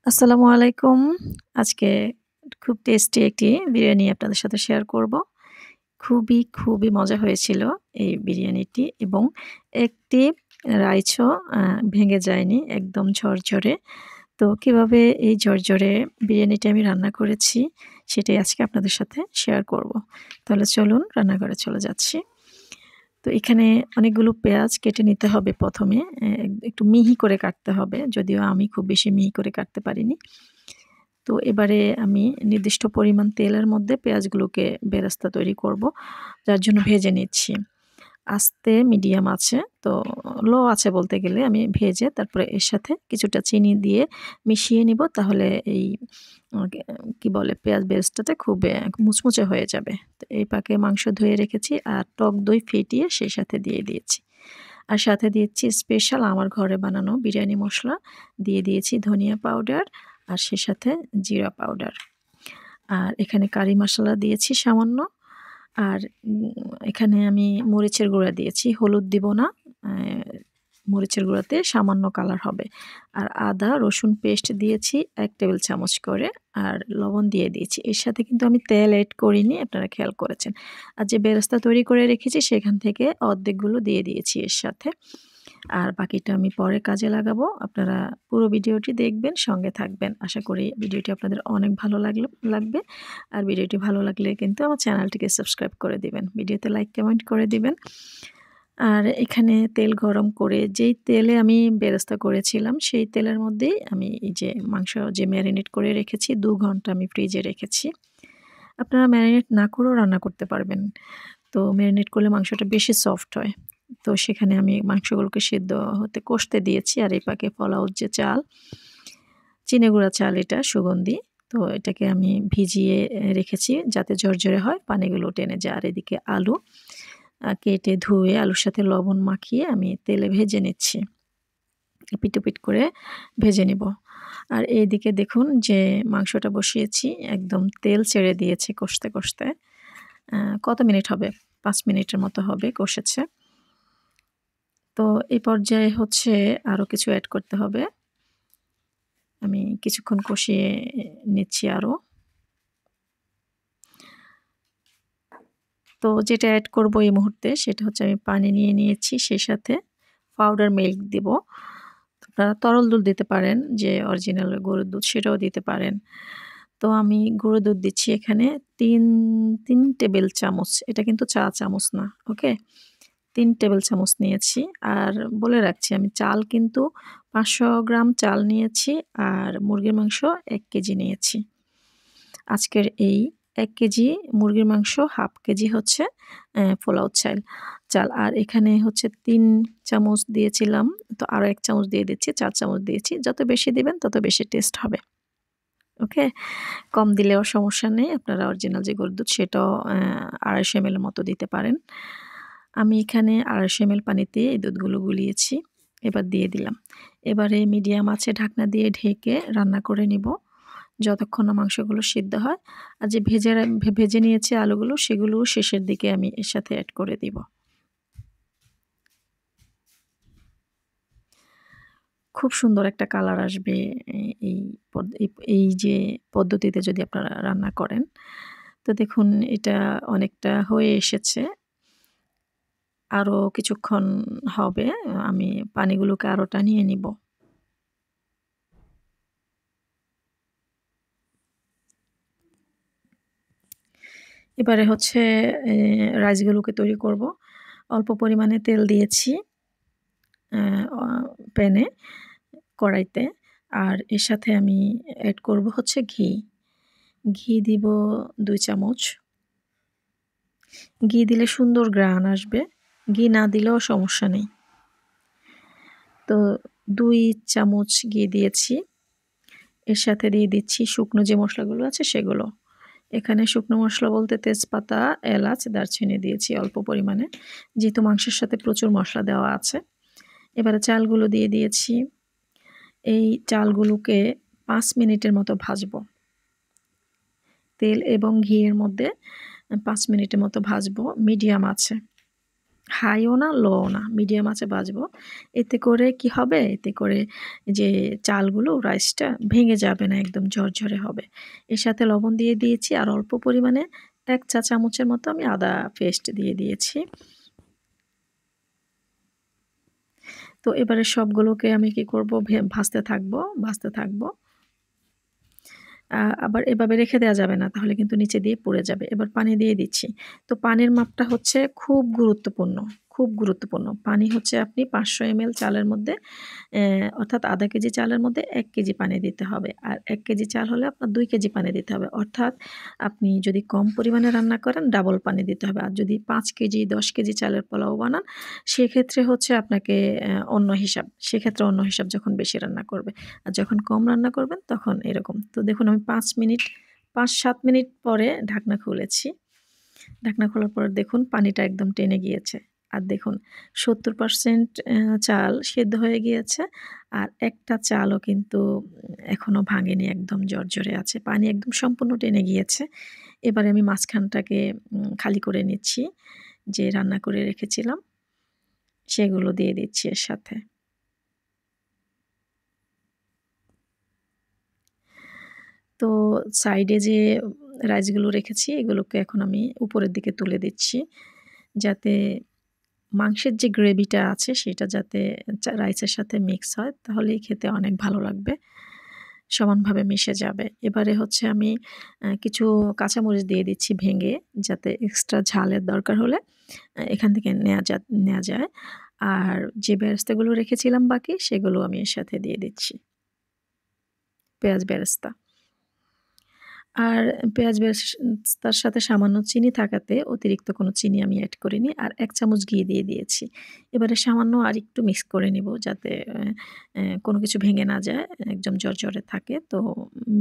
আসসালামু আলাইকুম। আজকে খুব টেস্টি একটি বিরিয়ানি আপনাদের সাথে শেয়ার করব। খুবই মজা হয়েছিল এই বিরিয়ানিটি এবং একটি রাইসও আ ভেঙে যায়নি। একদম ঝরঝরে। তো কিভাবে এই ঝরঝরে বিরিয়ানিটি আমি রান্না করেছি, সেটাই আজকে আপনাদের সাথে শেয়ার করব। তাহলে চলুন রান্নাঘরে চলে যাচ্ছি। তো এখানে অনেকগুলো পেঁয়াজ কেটে নিতে হবে ১ম এ। একটু মিহি করে কাটতে হবে। যদিও আমি খুব বেশি মিহি করে কাটতে পারিনি। তো এবারে আমি নির্দিষ্ট পরিমাণ তেলের মধ্যে পেঁয়াজগুলোকে বেরেস্তা তৈরি করব। যার জন্য ভেজে নিচ্ছি। আস্তে মিডিয়াম আছে, তো লো আছে বলতে গেলে আমি ভেজে তারপরে এর সাথে কিছুটা চিনি দিয়ে মিশিয়ে নিব। তাহলে এই কি বলে পেঁয়াজ বেরেস্তাটা খুব মুচমুচে হয়ে যাবে। তো এই পাকে মাংস ধুয়ে রেখেছি আর টক দই ফেটিয়ে সেই সাথে দিয়ে দিয়েছি। আর সাথে দিয়েছি স্পেশাল আমার ঘরে বানানো বিরিয়ানি মসলা, দিয়ে দিয়েছি ধনিয়া পাউডার আর সেই সাথে জিরা পাউডার। আর এখানে কারি মসলা দিয়েছি সামান্য। আর এখানে আমি মরিচের গুঁড়া দিয়েছি। হলুদ দিব না। অ্যা মরিচের গুঁড়াতে সামান্য কালার হবে। আর আদা রসুন পেস্ট দিয়েছি ১ টেবিল চামচ করে। আর লবণ দিয়ে দিয়েছি। এর সাথে কিন্তু আমি তেল এড করিনি, আপনারা খেয়াল করেছেন। আর যে বেরেস্তা তৈরি করে রেখেছি সেখান থেকে অর্ধেকগুলো দিয়ে দিয়েছি এর সাথে। আর বাকিটা আমি পরে কাজে লাগাবো। আপনারা পুরো ভিডিওটি দেখবেন, সঙ্গে থাকবেন। আশা করি ভিডিওটি আপনাদের অনেক ভালো লাগবে। আর ভিডিওটি ভালো লাগলে কিন্তু আমার চ্যানেলটিকে সাবস্ক্রাইব করে দিবেন। ভিডিওতে লাইক, কমেন্ট করে দিবেন। আর এখানে তেল গরম করে যেই তেলে আমি বেরেস্তা করেছিলাম, সেই তেলের মধ্যেই আমি এই যে মাংস যে ম্যারিনেট করে রেখেছি, ২ ঘন্টা আমি ফ্রিজে রেখেছি। আপনারা ম্যারিনেট না করেও রান্না করতে পারবেন। তো ম্যারিনেট করলে মাংসটা বেশি সফট হয়। তো সেখানে আমি মাংসগুলোকে সিদ্ধ হতে কষতে দিয়েছি। আর এই পাকে পোলাওর যে চাল, চিনে গুঁড়া চাল এটা সুগন্ধি। তো এটাকে আমি ভিজিয়ে রেখেছি যাতে ঝরঝরে হয়, পানিগুলো টেনে যায়। আর এদিকে আলু কেটে ধুয়ে আলুর সাথে লবণ মাখিয়ে আমি তেলে ভেজে নিচ্ছি। এপিঠ-ওপিঠ করে ভেজে নিব। আর এইদিকে দেখুন যে মাংসটা বসিয়েছি, একদম তেল ছেড়ে দিয়েছে কষতে। কত মিনিট হবে? ৫ মিনিটের মতো হবে কষেছে। তো এই পর্যায়ে হচ্ছে আরো কিছু এড করতে হবে। আমি কিছুক্ষণ কষিয়ে নিচ্ছি আরো। তো যেটা এড করব এই মুহূর্তে সেটা হচ্ছে আমি পানি নিয়ে নিয়েছি, সেই সাথে পাউডার মিল্ক দিব। আপনারা তরল দুধ দিতে পারেন, যে অরিজিনাল গরুর দুধ সেটাও দিতে পারেন। তো আমি গুঁড়ো দুধ দিচ্ছি এখানে ৩ টেবিল চামচ। এটা কিন্তু চা চামচ না। ওকে? ৩ টেবিল চামচ নিয়েছি। আর বলে রাখছি আমি চাল কিন্তু ৫০০ গ্রাম চাল নিয়েছি আর মুরগির মাংস ১ কেজি নিয়েছি। আজকের এই ১ কেজি মুরগির মাংস, ১/২ কেজি হচ্ছে পোলাও চাল। আর এখানে হচ্ছে ৩ চামচ দিয়েছিলাম। তো আরো ১ চামচ দিয়ে দিচ্ছি, ৪ চামচ দিয়েছি। যত বেশি দিবেন তত বেশি টেস্ট হবে। ওকে? কম দিলেও সমস্যা নেই। আপনারা অরিজিনাল যে গরুর দুধ সেটাও ২৫০ এমএল এর মতো দিতে পারেন। আমি এখানে ২৫০ এমএল পানিতে এই দুধগুলো গুলিয়েছি। এবার দিয়ে দিলাম। এবারে মিডিয়াম আঁচে ঢাকনা দিয়ে ঢেকে রান্না করে নিব, যতক্ষণ না মাংসগুলো সিদ্ধ হয়। আর যে ভেজে নিয়েছি আলুগুলো, সেগুলোও শেষের দিকে আমি এর সাথে এড করে দিব। খুব সুন্দর একটা কালার আসবে এ এই পদ এই এই যে পদ্ধতিতে যদি আপনারা রান্না করেন। তো দেখুন এটা অনেকটা হয়ে এসেছে। আরো কিছুক্ষণ হবে। আমি পানিগুলোকে আরো টানিয়ে নিব। এবারে হচ্ছে রাইসগুলোকে তৈরি করব। অল্প পরিমাণে তেল দিয়েছি অ্যা অ প্যানে, কড়াইতে। আর এর সাথে আমি এড করব হচ্ছে ঘি। ঘি দিব ২ চামচ। ঘি দিলে সুন্দর ঘ্রাণ আসবে। ঘি না দিলেও সমস্যা নেই। তো ২ চামচ ঘি দিয়েছি। এর সাথে দিয়ে দিচ্ছি শুকনো যে মসলাগুলো আছে সেগুলো। এখানে শুকনো মসলা বলতে তেজপাতা, এলাচ, দারচিনি দিয়েছি অল্প পরিমাণে। যেহেতু মাংসের সাথে প্রচুর মসলা দেওয়া আছে। এবারে চালগুলো দিয়ে দিয়েছি। এই চালগুলোকে ৫ মিনিটের মতো ভাজবো। তেল এবং ঘিয়ের মধ্যে ৫ মিনিটের মতো ভাজবো মিডিয়াম আঁচে। হাইও না, লোও না, মিডিয়াম আঁচে ভাজবো। এতে করে কি হবে? এতে করে যে চালগুলো, রাইসটা ভেঙে যাবে না, একদম ঝরঝরে হবে। এর সাথে লবণ দিয়ে দিয়েছি আর অল্প পরিমাণে ১ চা চামচের মতো আমি আদা পেস্ট দিয়ে দিয়েছি। তো এবারে সবগুলোকে আমি কি করব? ভাজতে থাকবো। আবার এভাবে রেখে দেয়া যাবে না, তাহলে কিন্তু নিচে দিয়ে পুড়ে যাবে। এবার পানি দিয়ে দিচ্ছি। তো পানির মাপটা হচ্ছে খুব গুরুত্বপূর্ণ, খুব গুরুত্বপূর্ণ। পানি হচ্ছে আপনি ৫০০ এমএল চালের মধ্যে অর্থাৎ ০.৫ কেজি চালের মধ্যে ১ কেজি পানি দিতে হবে। আর ১ কেজি চাল হলে আপনার ২ কেজি পানি দিতে হবে। অর্থাৎ আপনি যদি কম পরিমাণে রান্না করেন ডাবল পানি দিতে হবে। আর যদি ৫ কেজি, ১০ কেজি চালের পোলাও বানান সেক্ষেত্রে হচ্ছে আপনাকে অন্য হিসাব। সেক্ষেত্রে অন্য হিসাব যখন বেশি রান্না করবে। আর যখন কম রান্না করবেন তখন এরকম। তো দেখুন আমি ৫-৭ মিনিট পরে ঢাকনা খুলেছি। ঢাকনা খোলার পর দেখুন পানিটা একদম টেনে গিয়েছে। আর দেখুন ৭০% চাল সেদ্ধ হয়ে গিয়েছে। আর একটা চালও কিন্তু এখনো ভাঙেনি, একদম জর্জরে আছে। পানি একদম সম্পূর্ণ টেনে গিয়েছে। এবারে আমি মাঝখানটাকে খালি করে নিচ্ছি। যে রান্না করে রেখেছিলাম সেগুলো দিয়ে দিচ্ছি এর সাথে। তো সাইডে যে রাইসগুলো রেখেছি এগুলোকে এখন আমি উপরের দিকে তুলে দিচ্ছি। যাতে মাংসের যে গ্রেভিটা আছে সেটা যাতে রাইসের সাথে মিক্স হয় তাহলেই খেতে অনেক ভালো লাগবে। সমানভাবে মিশে যাবে। এবারে হচ্ছে আমি কিছু কাঁচামরিচ দিয়ে দিচ্ছি ভেঙে, যাতে এক্সট্রা ঝালের দরকার হলে এখান থেকে নেয়া যায়। আর যে বেরেস্তাগুলো রেখেছিলাম বাকি সেগুলো আমি এর সাথে দিয়ে দিচ্ছি। পেঁয়াজ বেরেস্তা। আর পেঁয়াজ বেরেস্তার সাথে সামান্য চিনি থাকাতে অতিরিক্ত কোনো চিনি আমি এড করিনি। আর ১ চামচ ঘি দিয়ে দিয়েছি। এবারে সামান্য আরেকটু মিক্স করে নিব যাতে কোনো কিছু ভেঙে না যায়, একদম ঝরঝরে থাকে। তো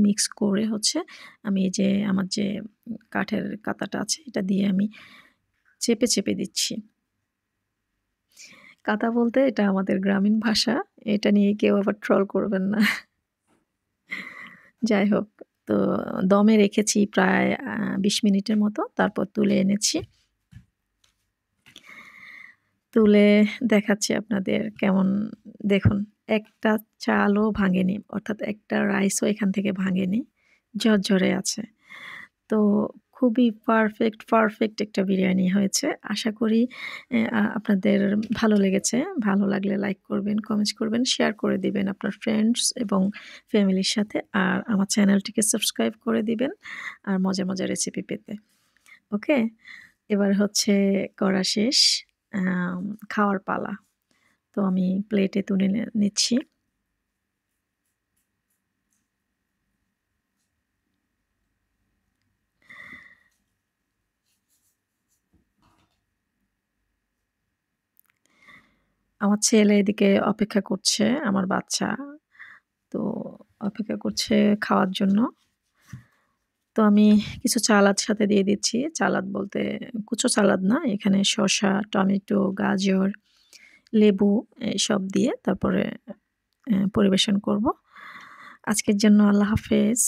মিক্স করে হচ্ছে আমি এই যে আমার যে কাঠের কাঁতাটা আছে এটা দিয়ে আমি চেপে দিচ্ছি। কাঁতা বলতে এটা আমাদের গ্রামীণ ভাষা। এটা নিয়ে কেউ আবার ট্রল করবেন না। যাই হোক, তো দমে রেখেছি প্রায় ২০ মিনিটের মতো। তারপর তুলে এনেছি। তুলে দেখাচ্ছি আপনাদের কেমন দেখুন, একটা চালও ভাঙেনি। অর্থাৎ একটা রাইসও এখান থেকে ভাঙেনি। ঝরঝরে আছে। তো খুবই পারফেক্ট একটা বিরিয়ানি হয়েছে। আশা করি আপনাদের ভালো লেগেছে। ভালো লাগলে লাইক করবেন, কমেন্টস করবেন, শেয়ার করে দিবেন আপনার ফ্রেন্ডস এবং ফ্যামিলির সাথে। আর আমার চ্যানেলটিকে সাবস্ক্রাইব করে দিবেন আর মজার রেসিপি পেতে। ওকে? এবার হচ্ছে করা শেষ। আম খাওয়ার পালা। তো আমি প্লেটে তুলে নিচ্ছি। আমার ছেলে এদিকে অপেক্ষা করছে, আমার বাচ্চা। তো অপেক্ষা করছে খাওয়ার জন্য। তো আমি কিছু চালাদ সাথে দিয়ে দিচ্ছি। চালাদ বলতে কুচো চালাদ না, এখানে শসা, টমেটো, গাজর, লেবু এসব দিয়ে তারপরে পরিবেশন করব। আজকের জন্য আল্লাহ হাফেজ।